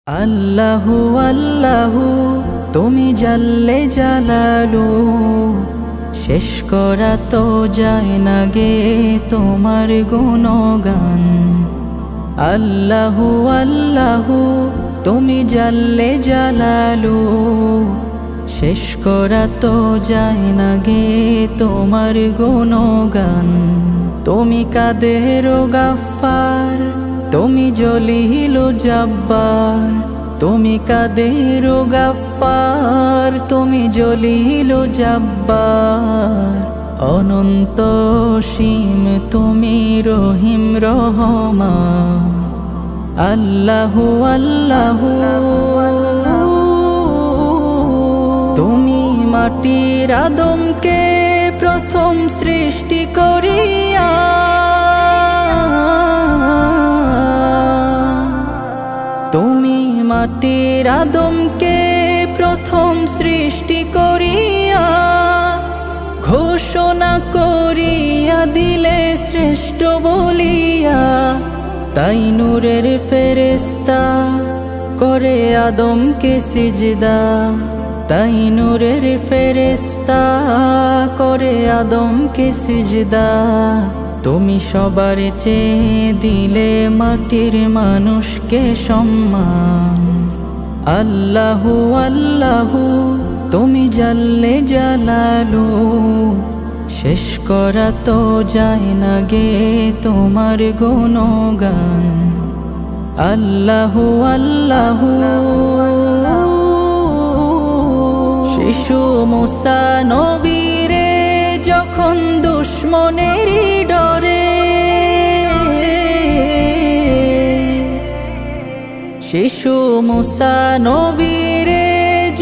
আল্লাহু আল্লাহু তুমি জাল্লে জালালু, শেষ করা তো যায় না গে তোমার গুণগান। আল্লাহু আল্লাহু তুমি জাল্লে জালালু, শেষ করা তো যায় না গে তোমার গুণগান। তুমি কাদের গাফফার, তুমি জলিল জাব্বার, তুমি কাদের গাফফার, তুমি জলিল জাব্বার। অনন্ত সীম তুমি রহিম রহমান। আল্লাহু আল্লাহু তুমি মাটির আদমকে প্রথম সৃষ্টি করিয়া, তুমি মাটির আদমকে প্রথম সৃষ্টি করিয়া, ঘোষণা করিয়া দিলে শ্রেষ্ঠ বলিয়া। তাই নূরের ফেরেশতা করে আদমকে সিজদা, তাই নূরের ফেরেশতা করে আদমকে সিজদা। তুমি সবার চেয়ে দিলে মাটির মানুষকে সম্মান। আল্লাহু আল্লাহু তুমি জাল্লে জালালু, শেষ করা তো যায় না গে তোমার গুণগান। আল্লাহু আল্লাহু শিশু মুসা নবীরে যখন দুশ্মনেরই ডরে, শিশু মুসা নবীরে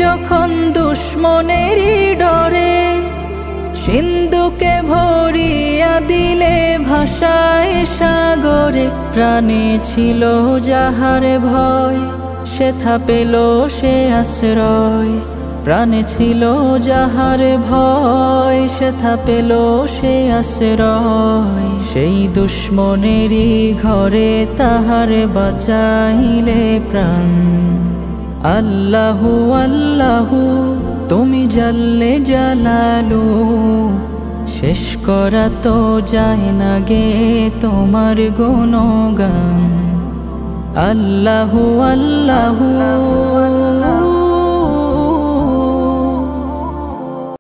যখন দুশ্মনেরই ডরে, সিন্ধুকে ভরিয়া দিলে ভাষায় সাগরে। প্রাণে ছিল যাহার ভয়, সেথা পেল সে আশ্রয়। প্রাণে ছিল যাহার ভয়, সেথা পেল সে আশ্রয়। সেই দুশ্মনেরই ঘরে তাহার বাঁচাইলে প্রাণ। আল্লাহু আল্লাহু তুমি জাল্লে জালালু, শেষ করা তো যায় না গে তোমার গুণগান। আল্লাহু আল্লাহু